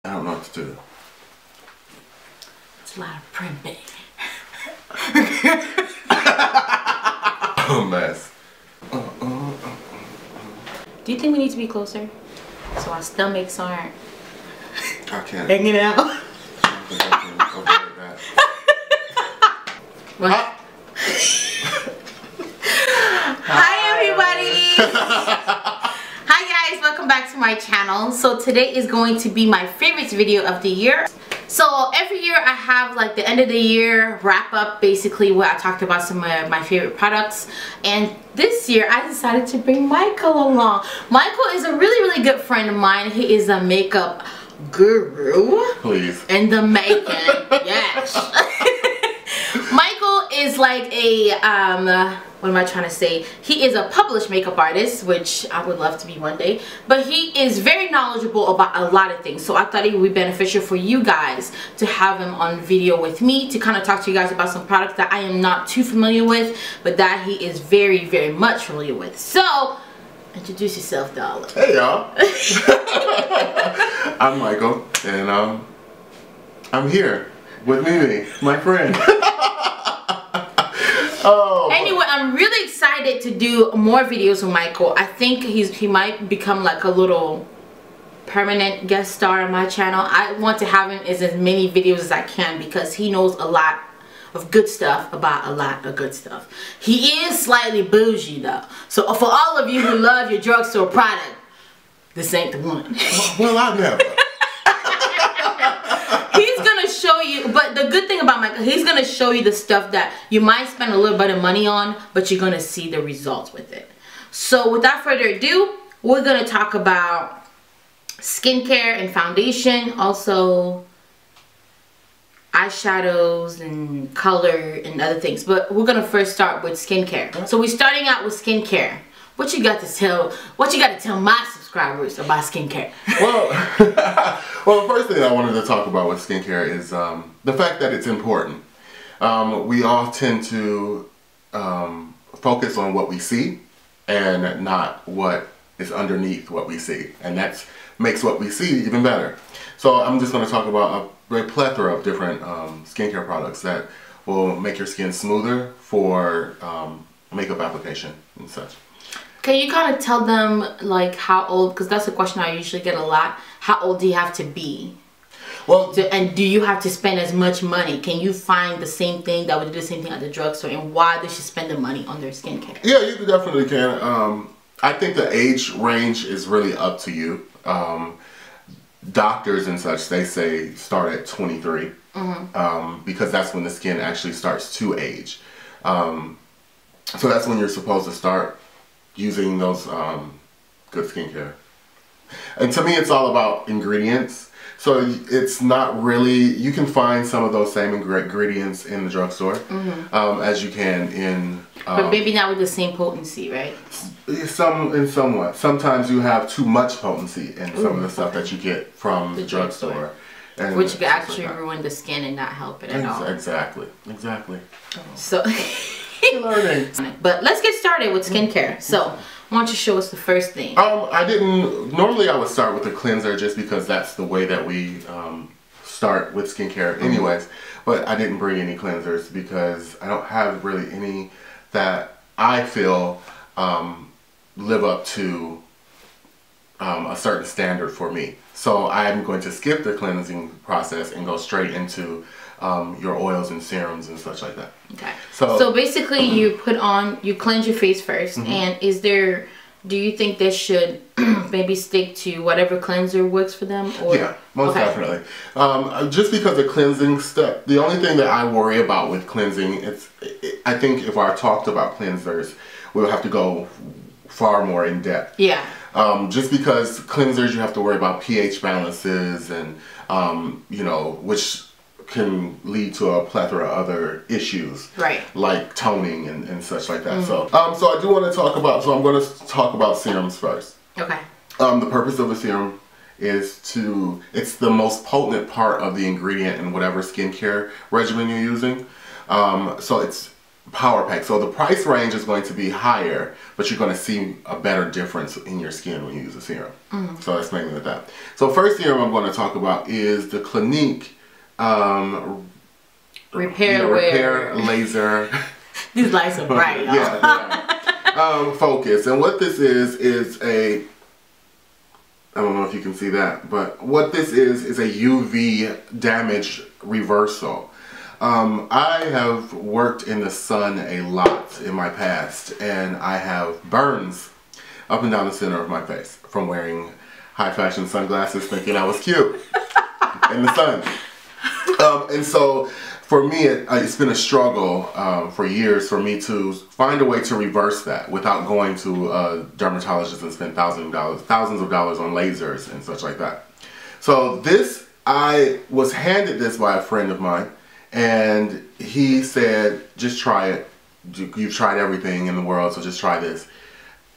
I don't know what to do. It's a lot of print, baby. Oh, mess. Do you think we need to be closer? So our stomachs aren't I can't. hanging out. I think I can avoid that. What? Hi everybody! Hi guys, welcome back to my channel. So today is going to be my favorite video of the year. So every year I have like the end of the year wrap up, basically where I talked about some of my favorite products. And this year I decided to bring Michael along. Michael is a really good friend of mine. He is a makeup guru. Please. In the making. Yes. Michael is like a what am I trying to say? He is a published makeup artist, which I would love to be one day, but he is very knowledgeable about a lot of things. So I thought it would be beneficial for you guys to have him on video with me to kind of talk to you guys about some products that I am not too familiar with, but that he is very much familiar with. So introduce yourself, darling. Hey y'all. I'm Michael, and I'm here with Mimi, my friend. Oh. Anyway, I'm really excited to do more videos with Michael. I think he might become like a little permanent guest star on my channel. I want to have him as many videos as I can because he knows a lot of good stuff about a lot of good stuff. He is slightly bougie though. So for all of you who love your drugstore product, this ain't the one. Well, I never. He's gonna show you, but the good thing about Michael, he's gonna show you the stuff that you might spend a little bit of money on, but you're gonna see the results with it. So without further ado, we're gonna talk about skincare and foundation, also eyeshadows and color and other things. But we're gonna first start with skincare. So we're starting out with skincare. What you got to tell my subscribers about skincare? Well, well, the first thing I wanted to talk about with skincare is the fact that it's important. We all tend to focus on what we see and not what is underneath what we see, and that makes what we see even better. So I'm just going to talk about a plethora of different skincare products that will make your skin smoother for makeup application and such. Can you kind of tell them like how old, because that's a question I usually get a lot, how old do you have to be? Well, and do you have to spend as much money? Can you find the same thing that would do the same thing at the drugstore, and why they should spend the money on their skincare? Yeah, you definitely can. I think the age range is really up to you. Doctors and such, they say start at 23 because that's when the skin actually starts to age. So that's when you're supposed to start using those good skincare. And to me, it's all about ingredients. So it's not really, you can find some of those same ingredients in the drugstore as you can in... but maybe not with the same potency, right? Somewhat. Sometimes you have too much potency in some of the stuff that you get from the drugstore. Which could actually ruin the skin and not help it at all. Exactly. So... learning. But let's get started with skincare. So why don't you show us the first thing? Normally I would start with a cleanser just because that's the way that we start with skincare anyways. But I didn't bring any cleansers because I don't have really any that I feel live up to a certain standard for me. So I'm going to skip the cleansing process and go straight into your oils and serums and such like that. Okay. So basically you cleanse your face first, and do you think they should maybe stick to whatever cleanser works for them? Or? Yeah, most definitely. Just because the cleansing step, the only thing that I worry about with cleansing, I think if I talked about cleansers, we'll have to go far more in depth. Yeah. Just because cleansers, you have to worry about pH balances and, you know, which can lead to a plethora of other issues, right? Like toning and such like that. So I do want to talk about, I'm going to talk about serums first. Okay. The purpose of a serum is it's the most potent part of the ingredient in whatever skincare regimen you're using. So power pack. So the price range is going to be higher, but you're going to see a better difference in your skin when you use the serum. So that's mainly with that. So first serum I'm going to talk about is the Clinique Repair Laser. These lights are bright, y'all. Yeah. Focus. And what this is a, I don't know if you can see that, but what this is a UV damage reversal. I have worked in the sun a lot in my past, and I have burns up and down the center of my face from wearing high fashion sunglasses thinking I was cute in the sun. And so for me, it's been a struggle for years for me to find a way to reverse that without going to a dermatologist and spend thousands of dollars on lasers and such like that. So this, I was handed this by a friend of mine, and he said, just try it. You've tried everything in the world, so just try this.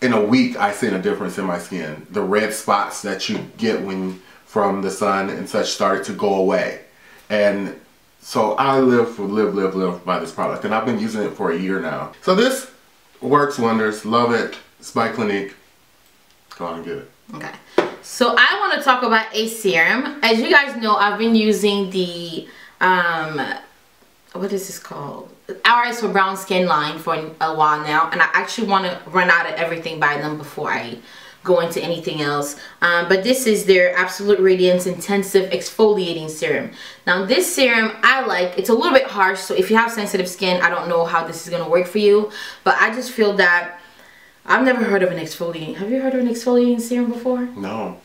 In a week, I seen a difference in my skin. The red spots that you get from the sun and such started to go away. And so I live by this product, and I've been using it for a year now. So this works wonders. Love it. It's by Clinique. Go on and get it. Okay. So I want to talk about a serum. As you guys know, I've been using the what is this called? Alright for Brown Skin line for a while now, and I actually want to run out of everything by them before I go into anything else. But this is their Absolute Radiance Intensive Exfoliating Serum. Now this serum I like. It's a little bit harsh, so if you have sensitive skin, I don't know how this is going to work for you, but I just feel that I've never heard of an exfoliating. Have you heard of an exfoliating serum before? No.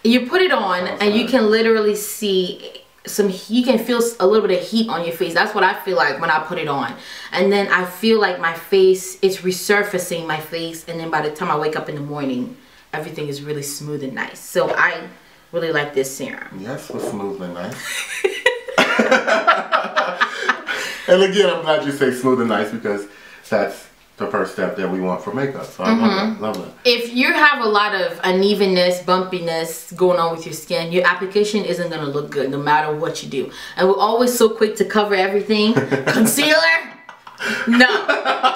You put it on and you can literally see you can feel a little bit of heat on your face. That's what I feel like when I put it on. And then I feel like my face, it's resurfacing my face, and then by the time I wake up in the morning, everything is really smooth and nice. So I really like this serum. Yes, it's smooth and nice. And again, I'm glad you say smooth and nice, because that's the first step that we want for makeup. So I love that. If you have a lot of unevenness, bumpiness going on with your skin, your application isn't going to look good no matter what you do. And we're always so quick to cover everything. Concealer? No.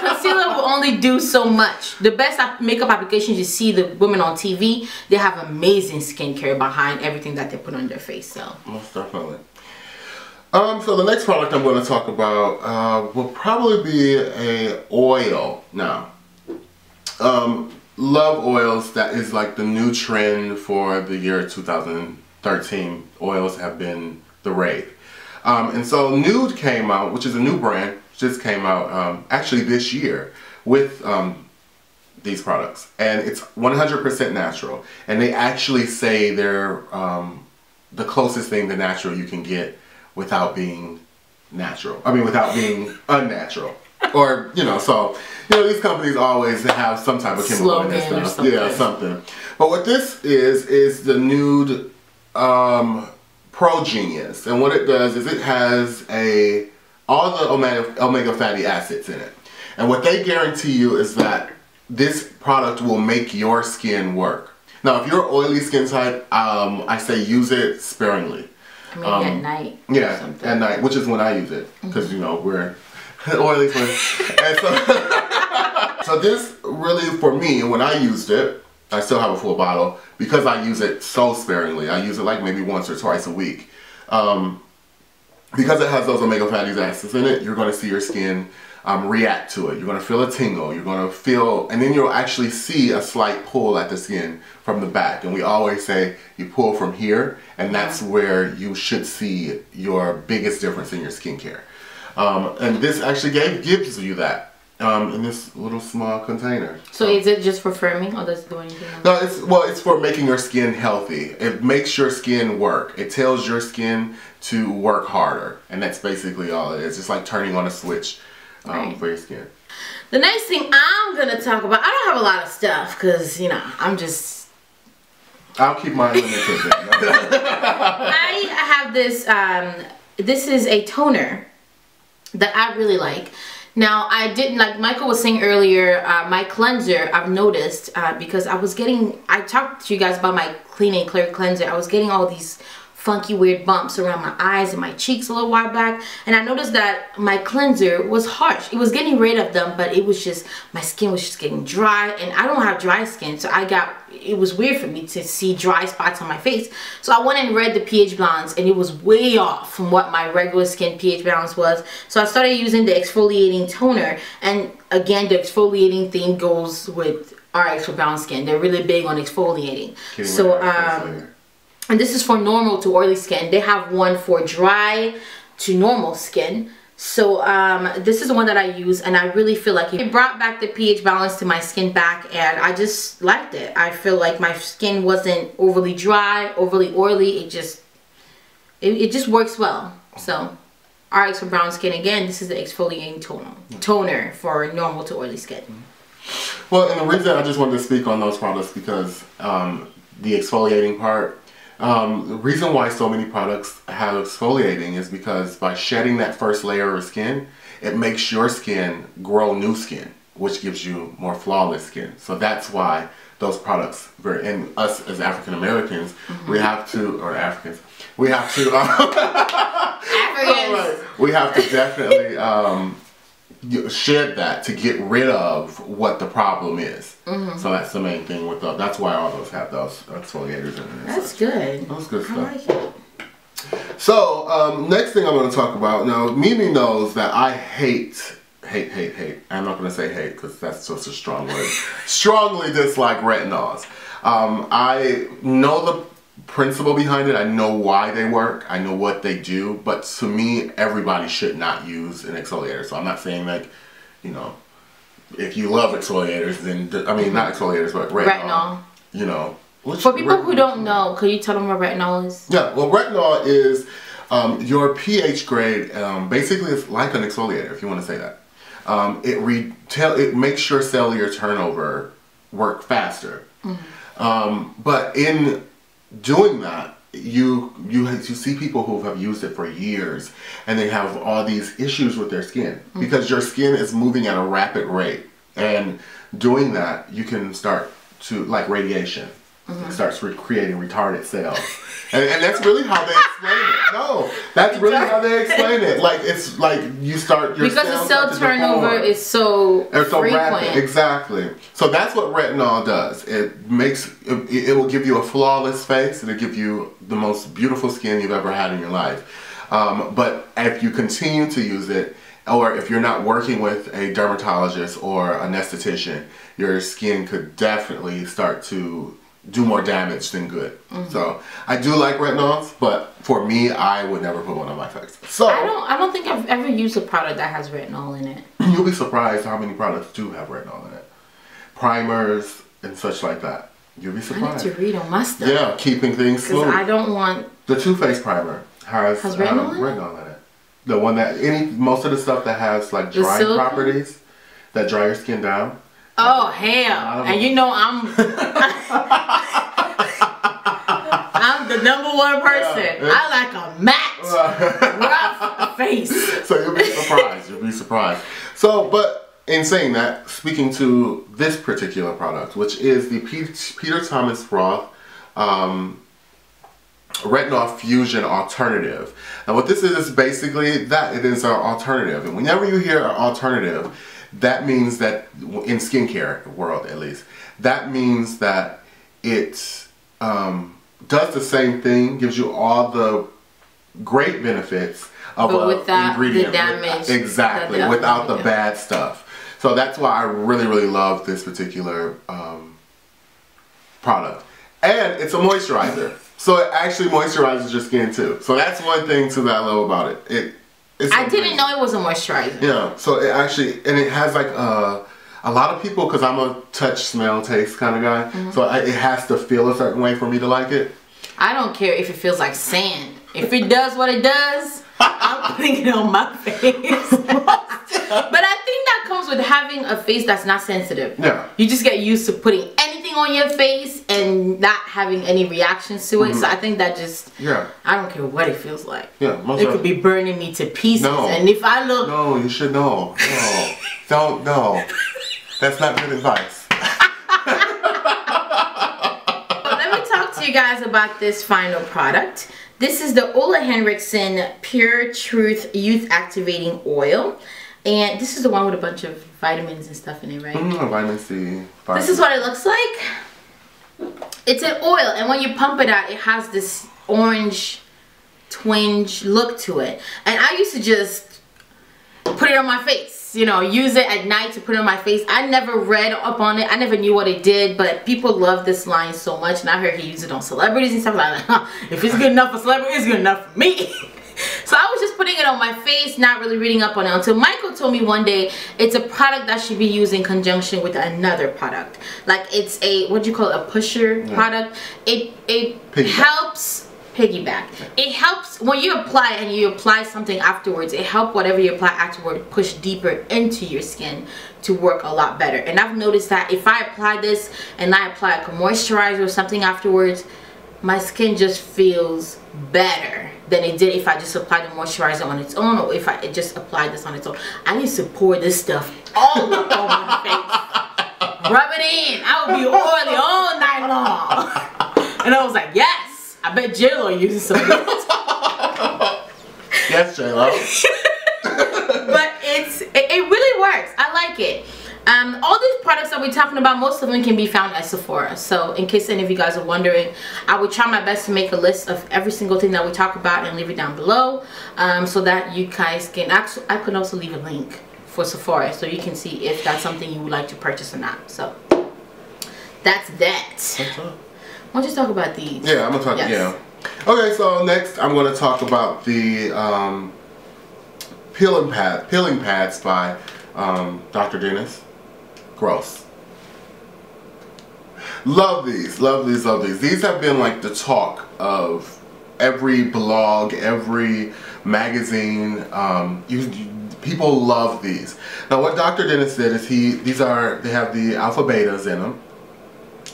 Concealer will only do so much. The best makeup applications you see, the women on TV, they have amazing skincare behind everything that they put on their face. So most definitely. So the next product I'm going to talk about will probably be a oil. Now, love oils. That is like the new trend for the year 2013. Oils have been the rave. And so Nude came out, which is a new brand, just came out actually this year with these products. And it's 100% natural. And they actually say they're the closest thing to natural you can get without being natural. I mean, without being unnatural. Or, so, these companies always have some type of chemical in their stuff. Yeah, something. But what this is the Nude Pro Genius. And what it does is it has all the omega fatty acids in it. And what they guarantee you is that this product will make your skin work. Now, if you're oily skin type, I say use it sparingly. Maybe at night. Yeah, at night, which is when I use it, because we're oily skin. And so this really, for me, when I used it, I still have a full bottle because I use it so sparingly. I use it like maybe once or twice a week. Because it has those omega fatty acids in it, you're going to see your skin react to it. You're going to feel a tingle. You're going to feel, and then you'll actually see a slight pull at the skin from the back. And we always say you pull from here, and that's where you should see your biggest difference in your skincare. And this actually gives you that in this little small container. So is it just for firming, or does it do anything else? No, it's for making your skin healthy. It makes your skin work. It tells your skin to work harder, and that's basically all it is. It's like turning on a switch. For your skin. The next thing I'm gonna talk about, I don't have a lot of stuff because I'll keep mine limited. I have this. This is a toner that I really like. Now I didn't, like Michael was saying earlier, my cleanser I've noticed because I talked to you guys about my Clean and Clear cleanser. I was getting all these funky weird bumps around my eyes and my cheeks a little while back, and I noticed that my cleanser was harsh. It was getting rid of them, but it was just, my skin was just getting dry, and I don't have dry skin, so it was weird for me to see dry spots on my face. So I went and read the pH balance, and it was way off from what my regular skin pH balance was. So I started using the exfoliating toner, and again, the exfoliating theme goes with RX for brown skin. They're really big on exfoliating. So and this is for normal to oily skin. They have one for dry to normal skin. So this is the one that I use, and I really feel like it brought back the pH balance to my skin back, and I just liked it. I feel like my skin wasn't overly dry, overly oily. It just works well. So RX for brown skin, again, this is the exfoliating toner for normal to oily skin. Well, and the reason I just wanted to speak on those products because the exfoliating part, the reason why so many products have exfoliating is because by shedding that first layer of skin, it makes your skin grow new skin, which gives you more flawless skin. So that's why those products, and us as African Americans, we have to, or Africans, we have to, we have to definitely shed that to get rid of what the problem is. So that's the main thing with those. That's why all those have those exfoliators in it. That's good. That's good stuff. I like it. So next thing I'm going to talk about, now Mimi knows that I hate. I'm not going to say hate because that's just a strong word. Strongly dislike retinols. I know the principle behind it. I know why they work. I know what they do. But to me, everybody should not use an exfoliator. So I'm not saying like, you know, if you love exfoliators, then I mean not exfoliators, but retinol. You know. For people who don't know, could you tell them what retinol is? Yeah. Well, retinol is your pH grade. Basically, it's like an exfoliator, if you want to say that. It makes your cellular turnover work faster. But in doing that, you see people who have used it for years and they have all these issues with their skin because your skin is moving at a rapid rate, and doing that you can start to, like radiation, it starts creating retarded cells. And that's really how they explain it. No, that's really how they explain it. Like, it's like you start your because the cell turnover is so rapid. Exactly. So that's what retinol does. It will give you a flawless face. It'll give you the most beautiful skin you've ever had in your life. But if you continue to use it, or if you're not working with a dermatologist or an esthetician, your skin could definitely start to do more damage than good. So I do like retinols, but for me, I would never put one on my face. So I don't think I've ever used a product that has retinol in it. You'll be surprised how many products do have retinol in it. Primers and such like that. You'll be surprised. I need to read on my stuff. Yeah, keeping things smooth. I don't want. The Too Faced primer has retinol in it. The one that most of the stuff that has like drying properties that dry your skin down. Oh hell! And you know I'm the #1 person. I like a matte, rough face. So you'll be surprised. You'll be surprised. So, but in saying that, speaking to this particular product, which is the Peter Thomas Roth Retinol Fusion Alternative. Now, what this is basically that it is an alternative, and whenever you hear an alternative, that means that, in skincare world at least, that means that it does the same thing, gives you all the great benefits of an ingredient. The damage. Exactly, without the bad stuff. So that's why I really, really love this particular product. And it's a moisturizer. So it actually moisturizes your skin too. So that's one thing too that I love about it. I didn't know it was a moisturizer. Yeah, so it actually, and it has like a lot of people, because I'm a touch, smell, taste kind of guy, so it has to feel a certain way for me to like it. I don't care if it feels like sand. If it does what it does, I'm putting it on my face. But I think that comes with having a face that's not sensitive. Yeah. You just get used to putting anything on your face and not having any reactions to it. So I think that just, I don't care what it feels like. Yeah, it could be burning me to pieces. No. And if I look... No, you should know. No. Don't know. That's not good advice. Let me talk to you guys about this final product. This is the Ole Henriksen Pure Truth Youth Activating Oil. And this is the one with a bunch of vitamins and stuff in it, right? Vitamin C. This is what it looks like. It's an oil, and when you pump it out, it has this orange twinge look to it. And I used to just put it on my face, you know, use it at night to put it on my face. I never read up on it. I never knew what it did, but people love this line so much, and I heard he used it on celebrities and stuff like that. Huh, if it's good enough for celebrities, it's good enough for me. So I was just putting it on my face, not really reading up on it, until Michael told me one day it's a product that should be used in conjunction with another product. Like it's a, what do you call it, a pusher product. It helps piggyback. It helps when you apply and you apply something afterwards. It helps whatever you apply afterward push deeper into your skin to work a lot better. And I've noticed that if I apply this and I apply like a moisturizer or something afterwards, my skin just feels better than it did if I just applied the moisturizer on its own, or if I just applied this on its own. I used to pour this stuff all over my face, rub it in. I would be oily all night long, and I was like, yes, I bet J-Lo uses some of this. Yes, J-Lo. But it really works. I like it. All these products that we're talking about, most of them can be found at Sephora. So in case any of you guys are wondering, I would try my best to make a list of every single thing that we talk about and leave it down below, so that you guys can actually, I could also leave a link for Sephora so you can see if that's something you would like to purchase or not. So that's that. Why don't you talk about these? Yeah, I'm gonna talk. Yes. Yeah. Okay, so next I'm gonna talk about the peeling pads by Dr. Dennis. Gross. Love these, love these, love these. These have been like the talk of every blog, every magazine. People love these. Now what Dr. Dennis did is they have the alpha betas in them.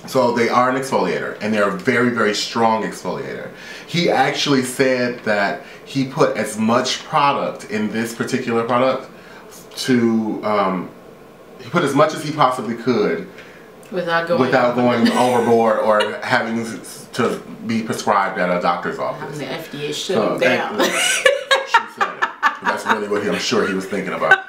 So they are an exfoliator, and they're a very, very strong exfoliator. He actually said that he put as much product in this particular product to he put as much as he possibly could without going overboard or having to be prescribed at a doctor's office. The FDA shut him down. She said it. That's really what I'm sure he was thinking about.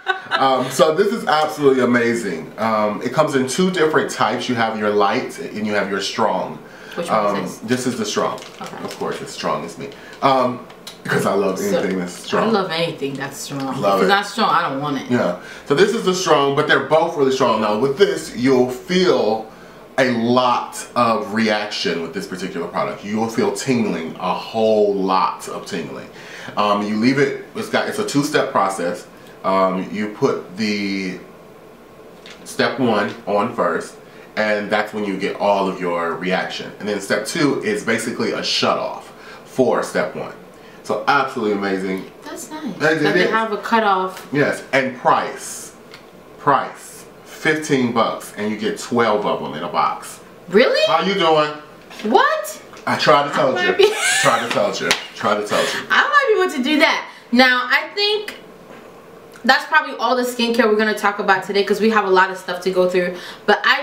So this is absolutely amazing. It comes in two different types. You have your light and you have your strong. Which one is this? This is the strong. Okay. Of course, it's strong as me. Because I love anything that's strong. I love anything that's strong. Love if it's not strong, I don't want it. Yeah. So this is the strong, but they're both really strong. Now with this, you'll feel a lot of reaction with this particular product. You will feel tingling, a whole lot of tingling. You leave it, it's a two-step process. You put the step 1 on first, and that's when you get all of your reaction. And then step 2 is basically a shut-off for step 1. So absolutely amazing. That's nice. They have a cutoff. Yes, and price, $15, and you get 12 of them in a box. Really? How you doing? What? I tried to tell you. Tried to tell you. I might be able to do that. Now I think that's probably all the skincare we're going to talk about today, because we have a lot of stuff to go through. But I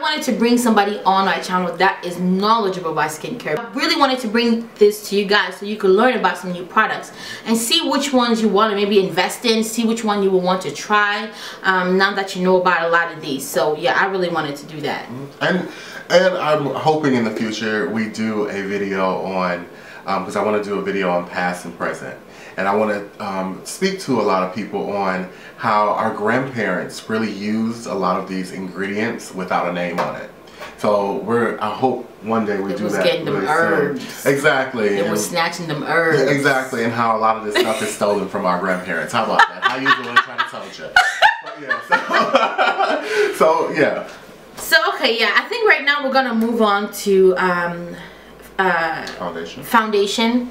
wanted to bring somebody on my channel that is knowledgeable about skincare. I really wanted to bring this to you guys so you can learn about some new products and see which ones you want to maybe invest in, see which one you will want to try, now that you know about a lot of these. So yeah, I really wanted to do that. And I'm hoping in the future we do a video on, because I want to do a video on past and present. And I want to speak to a lot of people on how our grandparents really used a lot of these ingredients without a name on it. So I hope one day we do that. Getting them herbs. Exactly. They were snatching them herbs. Exactly, and how a lot of this stuff is stolen from our grandparents. How about that? How you doing? Trying to tell you. But yeah, so yeah. So okay, yeah, I think right now we're gonna move on to foundation.